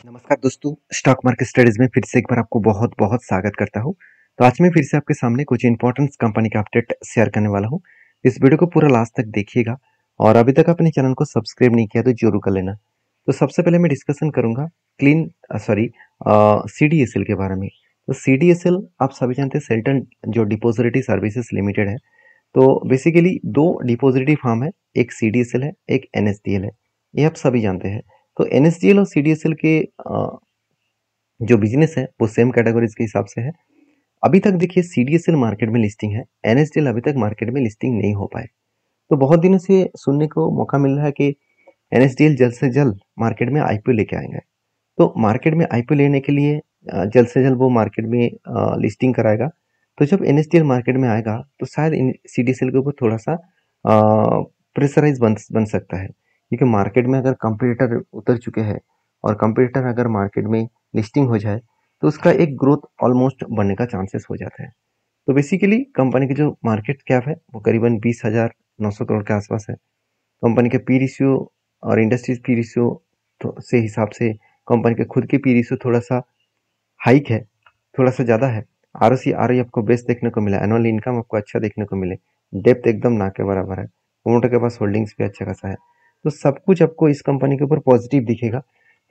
नमस्कार दोस्तों, stock market studies में फिर से एक बार आपको बहुत बहुत स्वागत करता हूं। तो आज मैं फिर से आपके सामने कुछ इंपॉर्टेंट कंपनी का अपडेट शेयर करने वाला हूं। इस वीडियो को पूरा लास्ट तक देखिएगा और अभी तक अपने चैनल को सब्सक्राइब नहीं किया तो जरूर कर लेना। तो सबसे पहले मैं डिस्कशन करूंगा क्लीन सीडीएसएल के बारे में। तो सीडीएसएल आप सभी जानते हैं, सेंट्रल जो डिपोजिटरी सर्विसेज लिमिटेड है। तो बेसिकली दो डिपोजिटरी फर्म है, एक सीडीएसएल है, एक एनएसडीएल है। ये आप सभी जानते हैं। तो एनएसडीएल और सीडीएसएल के जो बिजनेस है वो सेम कैटेगरीज के हिसाब से है। अभी तक देखिए सीडीएसएल मार्केट में लिस्टिंग है, एनएसडीएल अभी तक मार्केट में लिस्टिंग नहीं हो पाए। तो बहुत दिनों से सुनने को मौका मिल रहा है कि एनएसडीएल जल्द से जल्द मार्केट में आईपीओ लेके आएंगे। तो मार्केट में आईपीओ लेने के लिए जल्द से जल्द वो मार्केट में लिस्टिंग कराएगा। तो जब एनएसडीएल मार्केट में आएगा तो शायद सीडीएसएल के ऊपर थोड़ा सा प्रेशराइज बन सकता है, क्योंकि मार्केट में अगर कंपटीटर उतर चुके हैं और कंपटीटर अगर मार्केट में लिस्टिंग हो जाए तो उसका एक ग्रोथ ऑलमोस्ट बनने का चांसेस हो जाता है। तो बेसिकली कंपनी की जो मार्केट कैप है वो करीबन 20,900 करोड़ के आसपास है। कंपनी के पी रेशियो और इंडस्ट्रीज पी रेशियो से हिसाब से कंपनी के खुद के पी रेशियो थोड़ा सा हाइक है, थोड़ा सा ज़्यादा है। आरओसी आरओई आपको बेस्ट देखने को मिला, एनुअल इनकम आपको अच्छा देखने को मिले, डेप्थ एकदम ना के बराबर है, प्रमोटर के पास होल्डिंग्स भी अच्छा खासा है। तो सब कुछ आपको इस कंपनी के ऊपर पॉजिटिव दिखेगा।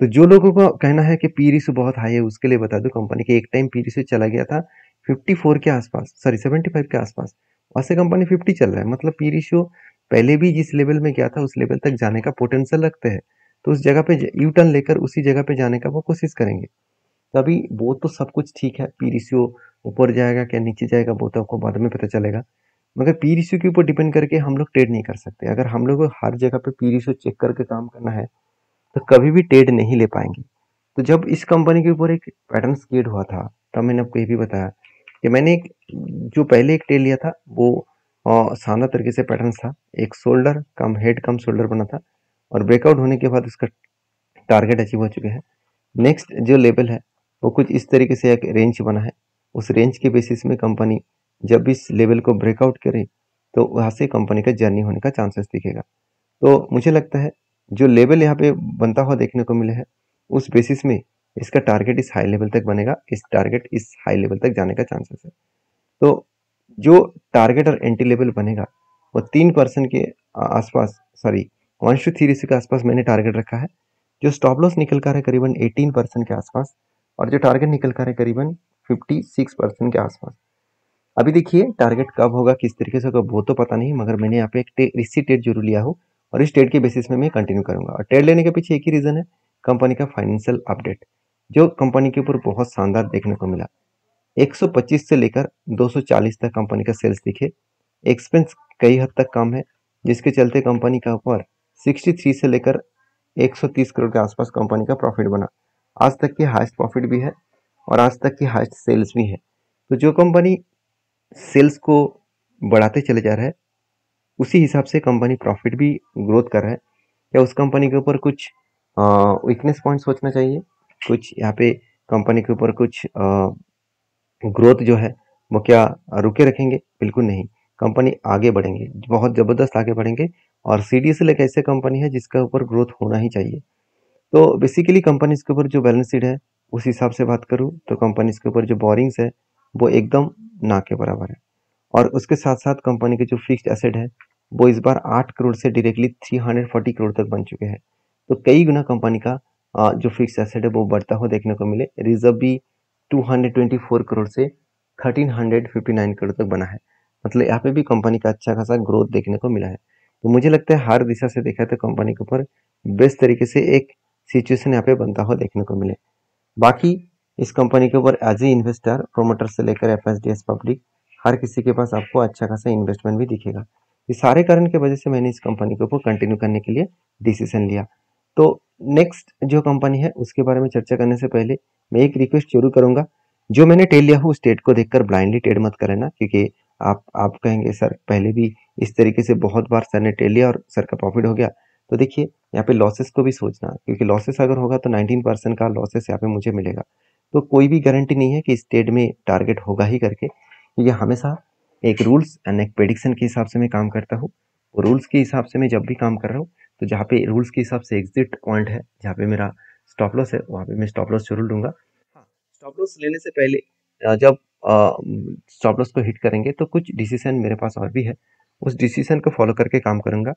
तो जो लोगों का कहना है कि पी रेशियो बहुत हाई है, उसके लिए बता दूं कंपनी के एक टाइम पी रेशियो चला गया था 54 के आसपास, सॉरी 75 के आसपास। वहाँ से कंपनी 50 चल रहा है, मतलब पी रेशियो पहले भी जिस लेवल में गया था उस लेवल तक जाने का पोटेंशियल रखते हैं। तो उस जगह पे यू टर्न लेकर उसी जगह पे जाने का वो कोशिश करेंगे। तभी वो तो सब कुछ ठीक है, पी रेशियो ऊपर जाएगा क्या नीचे जाएगा वो तो आपको बाद में पता चलेगा। मगर पी रेशियो के ऊपर डिपेंड करके हम लोग ट्रेड नहीं कर सकते। अगर हम लोग को हर जगह पे पी रेशियो चेक करके काम करना है तो कभी भी ट्रेड नहीं ले पाएंगे। तो जब इस कंपनी के ऊपर एक पैटर्न क्रिएट हुआ था तब मैंने आपको ये भी बताया कि मैंने एक जो पहले एक ट्रेड लिया था वो शानदार तरीके से पैटर्न था, एक शोल्डर कम हेड कम शोल्डर बना था और ब्रेकआउट होने के बाद उसका टारगेट अचीव हो चुके हैं। नेक्स्ट जो लेवल है वो कुछ इस तरीके से एक रेंज बना है। उस रेंज के बेसिस में कंपनी जब इस लेवल को ब्रेकआउट करे तो वहां से कंपनी का जर्नी होने का चांसेस दिखेगा। तो मुझे लगता है जो लेवल यहाँ पे बनता हुआ देखने को मिला है उस बेसिस में इसका टारगेट इस हाई लेवल तक बनेगा, इस टारगेट इस हाई लेवल तक जाने का चांसेस है। तो जो टारगेट और एंट्री लेवल बनेगा वो 3% के आसपास, सॉरी 1:3 रेशियो के आसपास मैंने टारगेट रखा है। जो स्टॉप लॉस निकल कर है करीबन 18% के आसपास और जो टारगेट निकल कर है करीबन 56% के आसपास। अभी देखिए टारगेट कब होगा किस तरीके से होगा वो तो पता नहीं, मगर मैंने यहाँ पे एक रिसी ट्रेड जरूर लिया हूँ और इस ट्रेड के बेसिस में मैं कंटिन्यू करूंगा। और ट्रेड लेने के पीछे एक ही रीजन है, कंपनी का फाइनेंशियल अपडेट जो कंपनी के ऊपर बहुत शानदार देखने को मिला। 125 से लेकर 240 तक कंपनी का सेल्स दिखे, एक्सपेंस कई हद तक कम है जिसके चलते कंपनी का ऊपर 63 से लेकर 130 करोड़ के आसपास कंपनी का प्रॉफिट बना। आज तक की हाईएस्ट प्रॉफिट भी है और आज तक की हाईएस्ट सेल्स भी है। तो जो कंपनी सेल्स को बढ़ाते चले जा रहा है उसी हिसाब से कंपनी प्रॉफिट भी ग्रोथ कर रहा है। क्या उस कंपनी के ऊपर कुछ वीकनेस पॉइंट सोचना चाहिए, कुछ यहाँ पे कंपनी के ऊपर कुछ ग्रोथ जो है वो क्या रुके रखेंगे? बिल्कुल नहीं, कंपनी आगे बढ़ेंगे, बहुत ज़बरदस्त आगे बढ़ेंगे। और सीडीएसएल एक ऐसे कंपनी है जिसका ऊपर ग्रोथ होना ही चाहिए। तो बेसिकली कंपनीज के ऊपर जो बैलेंस शीट है उस हिसाब से बात करूँ तो कंपनीज के ऊपर जो बोरिंग्स है वो एकदम ना के बराबर है। और उसके साथ साथ कंपनी के जो फिक्स्ड एसेट है वो इस बार 8 करोड़ से डायरेक्टली 340 करोड़ तक बन चुके हैं। तो कई गुना कंपनी का जो फिक्स्ड एसेट है वो बढ़ता हुआ देखने को मिले। रिजर्व भी 224 करोड़ से 1359 करोड़ तक बना है। मतलब यहाँ पे भी कंपनी का अच्छा खासा ग्रोथ देखने को मिला है। तो मुझे लगता है हर दिशा से देखा तो कंपनी के ऊपर बेस्ट तरीके से एक सिचुएशन यहाँ पे बनता हुआ देखने को मिले। बाकी इस कंपनी के ऊपर एज ए इन्वेस्टर प्रोमोटर से लेकर एफएसडीएस पब्लिक हर किसी के पास आपको अच्छा खासा इन्वेस्टमेंट भी दिखेगा। ये सारे कारण की वजह से मैंने इस कंपनी के ऊपर कंटिन्यू करने के लिए डिसीजन लिया। तो नेक्स्ट जो कंपनी है उसके बारे में चर्चा करने से पहले मैं एक रिक्वेस्ट जरूर करूंगा, जो मैंने ट्रेड लिया हो उस ट्रेड को देखकर ब्लाइंडली ट्रेड मत करना, क्योंकि आप कहेंगे सर पहले भी इस तरीके से बहुत बार सर ने ट्रेड लिया और सर का प्रॉफिट हो गया। तो देखिए यहाँ पे लॉसेस को भी सोचना, क्योंकि लॉसेस अगर होगा तो 19% का लॉसेस यहाँ पे मुझे मिलेगा। तो कोई भी गारंटी नहीं है कि इस ट्रेड में टारगेट होगा ही करके। ये हमेशा एक रूल्स एंड एक प्रेडिक्शन के हिसाब से मैं काम करता हूँ। रूल्स के हिसाब से मैं जब भी काम कर रहा हूँ तो जहाँ पे रूल्स के हिसाब से एग्जिट पॉइंट है, जहाँ पे मेरा स्टॉप लॉस है वहाँ पे मैं स्टॉप लॉस जरूर लूंगा। हाँ, स्टॉप लॉस लेने से पहले जब स्टॉप लॉस को हिट करेंगे तो कुछ डिसीजन मेरे पास और भी है, उस डिसीजन को फॉलो करके काम करूंगा।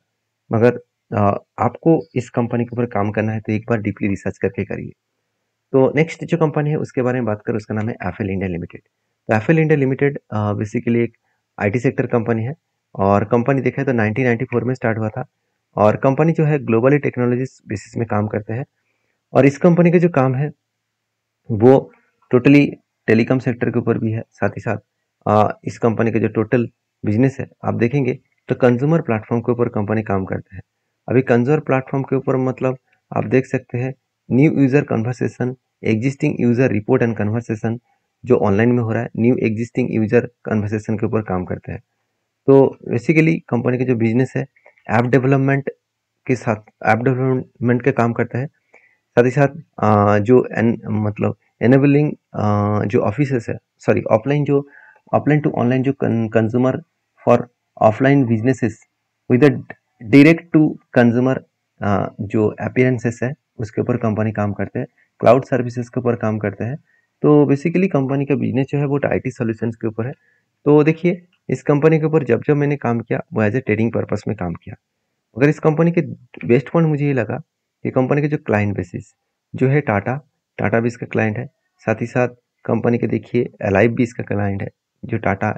मगर आपको इस कंपनी के ऊपर काम करना है तो एक बार डीपली रिसर्च करके करिए। तो नेक्स्ट जो कंपनी है उसके बारे में बात करें, उसका नाम है एफएल इंडिया लिमिटेड। तो एफएल इंडिया लिमिटेड बेसिकली एक आईटी सेक्टर कंपनी है, और कंपनी देखा है तो 1994 में स्टार्ट हुआ था, और कंपनी जो है ग्लोबली टेक्नोलॉजीज बेसिस में काम करते हैं। और इस कंपनी का जो काम है वो टोटली टेलीकॉम सेक्टर के ऊपर भी है। साथ ही साथ इस कंपनी का जो टोटल बिजनेस है आप देखेंगे तो कंज्यूमर प्लेटफॉर्म के ऊपर कंपनी काम करता है। अभी कंज्यूमर प्लेटफॉर्म के ऊपर मतलब आप देख सकते हैं new user conversation, existing user report and conversation जो ऑनलाइन में हो रहा है, न्यू एग्जिस्टिंग यूजर कन्वर्सेशन के ऊपर काम करता है। तो बेसिकली कंपनी का जो बिजनेस है ऐप डेवलपमेंट के साथ ऐप डेवलपमेंट का काम करता है। साथ ही साथ मतलब एनेबलिंग जो ऑफिसेस है, सॉरी ऑफलाइन जो ऑफलाइन टू ऑनलाइन जो consumer for offline businesses with direct to consumer जो अपीयरेंसेस है उसके ऊपर कंपनी काम करते हैं, क्लाउड सर्विसेज के ऊपर काम करते हैं। तो बेसिकली कंपनी का बिजनेस जो है वो आईटी सॉल्यूशंस के ऊपर है। तो देखिए इस कंपनी के ऊपर जब जब मैंने काम किया वो एज ए ट्रेडिंग पर्पस में काम किया। अगर इस कंपनी के बेस्ट पॉइंट मुझे ये लगा कि कंपनी के जो क्लाइंट बेसिस जो है टाटा, टाटा भी इसका क्लाइंट है। साथ ही साथ कंपनी के देखिए अलाइव भी इसका क्लाइंट है, जो टाटा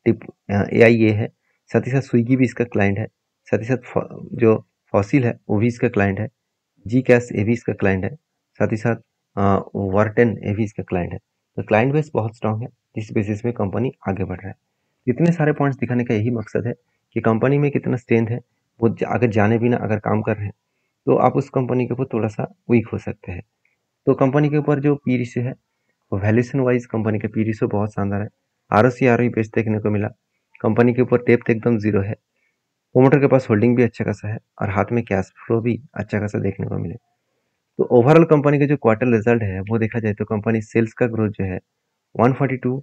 टिप AIA है। साथ ही साथ स्विगी भी इसका क्लाइंट है। साथ ही साथ जो फॉसिल है वो भी इसका क्लाइंट है। जी कैश ये भी इसका क्लाइंट है। साथ ही साथ वर्टन ये भी इसका क्लाइंट है। तो क्लाइंट बेस बहुत स्ट्रांग है, जिस बेसिस में कंपनी आगे बढ़ रहा है। इतने सारे पॉइंट्स दिखाने का यही मकसद है कि कंपनी में कितना स्ट्रेंथ है, वो अगर जाने बिना अगर काम कर रहे हैं तो आप उस कंपनी के ऊपर थोड़ा सा वीक हो सकते हैं। तो कंपनी के ऊपर जो पी रेशियो है वो वैल्यूएशन वाइज कंपनी का पी रेशियो बहुत शानदार है। ROC ROE बेस्ट देखने को मिला। कंपनी के ऊपर डेप्थ एकदम जीरो है। प्रोमोटर के पास होल्डिंग भी अच्छा खासा है और हाथ में कैश फ्लो भी अच्छा खासा देखने को मिले। तो ओवरऑल कंपनी का जो क्वार्टर रिजल्ट है वो देखा जाए तो कंपनी सेल्स का ग्रोथ जो है 142,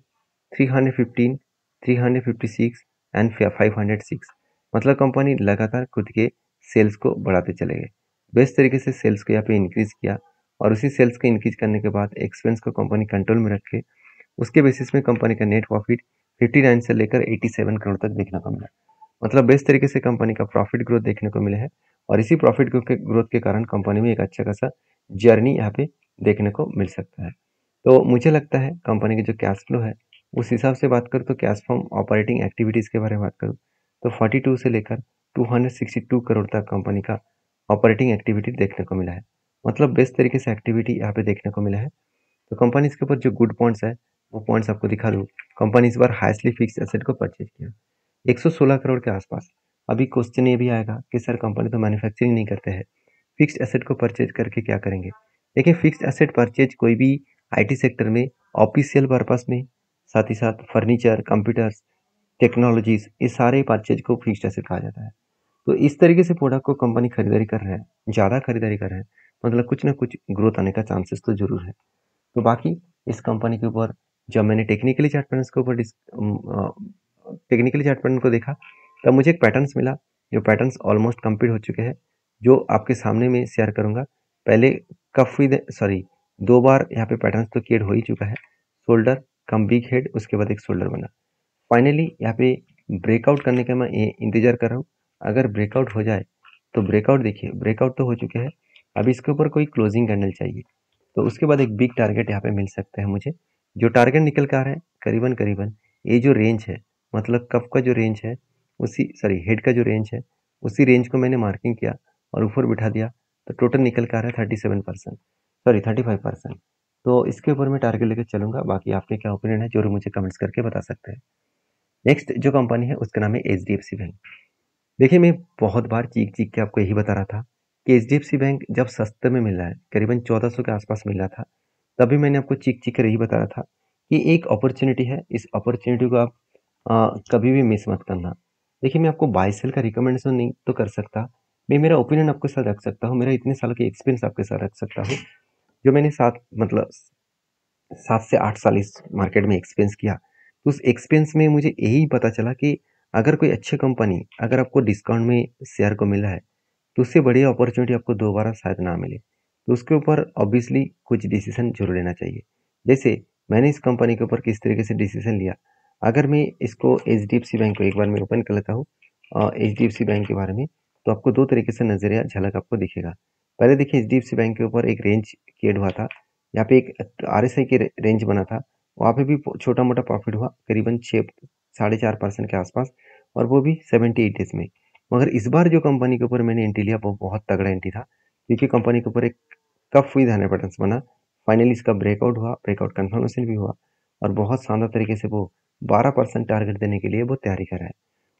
315, 356 एंड 506, मतलब कंपनी लगातार खुद के सेल्स को बढ़ाते चले गए। बेस्ट तरीके से सेल्स को यहाँ पे इंक्रीज किया, और उसी सेल्स को इंक्रीज करने के बाद एक्सपेंस को कंपनी कंट्रोल में रखे, उसके बेसिस में कंपनी का नेट प्रॉफिट 59 से लेकर 87 करोड़ तक देखने को मिला। मतलब बेस्ट तरीके से कंपनी का प्रॉफिट ग्रोथ देखने को मिला है, और इसी प्रॉफिट ग्रोथ के कारण कंपनी में एक अच्छा खासा जर्नी यहाँ पे देखने को मिल सकता है। तो मुझे लगता है कंपनी की जो कैश फ्लो है उस हिसाब से बात करूँ तो कैश फ्रॉम ऑपरेटिंग एक्टिविटीज़ के बारे में बात करूँ तो 42 से लेकर 262 करोड़ तक कंपनी का ऑपरेटिंग एक्टिविटी देखने को मिला है। मतलब बेस्ट तरीके से एक्टिविटी यहाँ पे देखने को मिला है। तो कंपनी इसके ऊपर जो गुड पॉइंट्स है वो पॉइंट्स आपको दिखा दूँ। कंपनी इस बार हाईएस्टली फिक्स एसेट को परचेज किया 116 करोड़ के आसपास। अभी क्वेश्चन ये भी आएगा कि सर कंपनी तो मैन्युफैक्चरिंग नहीं करते हैं, फिक्स्ड एसेट को परचेज करके क्या करेंगे। देखिए फिक्स्ड एसेट परचेज कोई भी आईटी सेक्टर में ऑफिशियल पर्पस में, साथ ही साथ फर्नीचर, कंप्यूटर्स, टेक्नोलॉजीज, ये सारे परचेज को फिक्स्ड एसेट कहा जाता है। तो इस तरीके से प्रोडक्ट को कंपनी खरीदारी कर रहे हैं, ज़्यादा खरीदारी कर रहे हैं, मतलब कुछ ना कुछ ग्रोथ आने का चांसेस तो जरूर है। तो बाकी इस कंपनी के ऊपर जब मैंने टेक्निकली चार्ट पैटर्न्स के ऊपर टेक्निकली चार्ट पैटर्न को देखा तब मुझे एक पैटर्न्स मिला, जो पैटर्न्स ऑलमोस्ट कंप्लीट हो चुके हैं, जो आपके सामने में शेयर करूंगा। पहले कफ विद सॉरी 2 बार यहाँ पे पैटर्न्स तो क्रिएट हो ही चुका है, शोल्डर कम बिग हेड, उसके बाद एक शोल्डर बना। फाइनली यहाँ पे ब्रेकआउट करने का मैं इंतजार कर रहा हूँ। अगर ब्रेकआउट हो जाए तो ब्रेकआउट, देखिए ब्रेकआउट तो हो चुके हैं, अब इसके ऊपर कोई क्लोजिंग कैंडल चाहिए, तो उसके बाद एक बिग टारगेट यहाँ पे मिल सकता है मुझे। जो टारगेट निकल कर आ रहा है करीबन करीबन ये जो रेंज है, मतलब कफ का जो रेंज है उसी सॉरी हेड का जो रेंज है उसी रेंज को मैंने मार्किंग किया और ऊपर बिठा दिया, तो टोटल निकल कर आ रहा है 37%, सॉरी 35%। तो इसके ऊपर मैं टारगेट लेकर चलूंगा। बाकी आपके क्या ओपिनियन है जरूर मुझे कमेंट्स करके बता सकते हैं। नेक्स्ट जो कंपनी है उसका नाम है HDFC बैंक। देखिए मैं बहुत बार चीख चीख के आपको यही बता रहा था कि HDFC बैंक जब सस्ते में मिल रहा है, करीबन 1400 के आसपास मिल रहा था, तभी मैंने आपको चीख चीख कर यही बता रहा था कि एक अपॉर्चुनिटी है, इस अपॉर्चुनिटी को आप कभी भी मिस मत करना। देखिए मैं आपको बाय सेल का रिकमेंडेशन नहीं तो कर सकता, मैं मेरा ओपिनियन आपके साथ रख सकता हूँ, मेरा इतने साल की एक्सपीरियंस आपके साथ रख सकता हूँ, जो मैंने 7 से 8 साल इस मार्केट में एक्सपीरियंस किया। तो उस एक्सपीरियंस में मुझे यही पता चला कि अगर कोई अच्छी कंपनी अगर आपको डिस्काउंट में शेयर को मिला है तो उससे बड़ी अपॉर्चुनिटी आपको दोबारा शायद ना मिले। तो उसके ऊपर ऑब्वियसली कुछ डिसीजन जरूर लेना चाहिए। जैसे मैंने इस कंपनी के ऊपर किस तरीके से डिसीजन लिया, अगर मैं इसको एच बैंक को एक बार मैं ओपन कर लेता हूँ एच बैंक के बारे में, तो आपको दो तरीके से नजरिया झलक आपको दिखेगा। पहले देखिए एच बैंक के ऊपर एक रेंज क्रिएट हुआ था, यहाँ पे एक RSI की रेंज बना था, वहाँ पे भी छोटा मोटा प्रॉफिट हुआ करीबन 6.5% के आसपास, और वो भी 78 डेज में। मगर इस बार जो कंपनी के ऊपर मैंने एंट्री लिया वो बहुत तगड़ा एंट्री था, क्योंकि कंपनी के ऊपर एक कप हुई धाने पैटर्न्स बना, फाइनली इसका ब्रेकआउट हुआ, ब्रेकआउट कंफर्मेशन भी हुआ, और बहुत शानदार तरीके से वो 12% टारगेट देने के लिए वो तैयारी कर रहा है।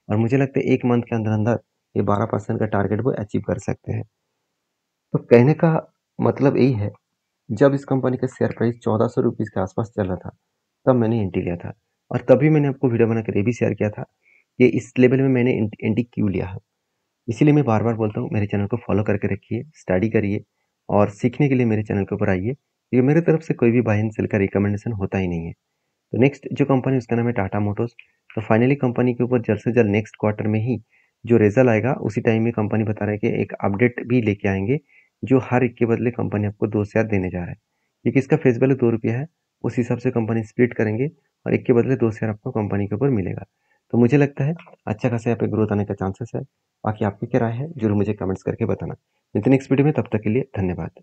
और मुझे लगता है एक मंथ के अंदर अंदर ये 12% का टारगेट वो अचीव कर सकते हैं। तो कहने का मतलब यही है, जब इस कंपनी का शेयर प्राइस 1400 रुपीज़ के आसपास चल रहा था, तब मैंने एंट्री लिया था, और तभी मैंने आपको वीडियो बनाकर ये भी शेयर किया था कि इस लेवल में मैंने एंट्री क्यों लिया है। इसीलिए मैं बार बार बोलता हूँ मेरे चैनल को फॉलो करके रखिए, स्टडी करिए, और सीखने के लिए मेरे चैनल के ऊपर आइए, क्योंकि मेरी तरफ से कोई भी बाय एंड सेल का रिकमेंडेशन होता ही नहीं है। तो नेक्स्ट जो कंपनी उसका नाम है टाटा मोटर्स। तो फाइनली कंपनी के ऊपर जल्द से जल्द नेक्स्ट क्वार्टर में ही जो रिजल्ट आएगा, उसी टाइम में कंपनी बता रहा है कि एक अपडेट भी लेके आएंगे, जो हर एक के बदले कंपनी आपको 2 शेयर देने जा रहा है, क्योंकि इसका फेस वैल्यू 2 रुपया है। उस हिसाब से कंपनी स्प्लिट करेंगे, और एक के बदले 2 शेयर आपको कंपनी के ऊपर मिलेगा। तो मुझे लगता है अच्छा खासा यहाँ पे ग्रोथ आने का चांसेस है। बाकी आपकी क्या राय है जरूर मुझे कमेंट्स करके बताना। मिलते हैं नेक्स्ट वीडियो में, तब तक के लिए धन्यवाद।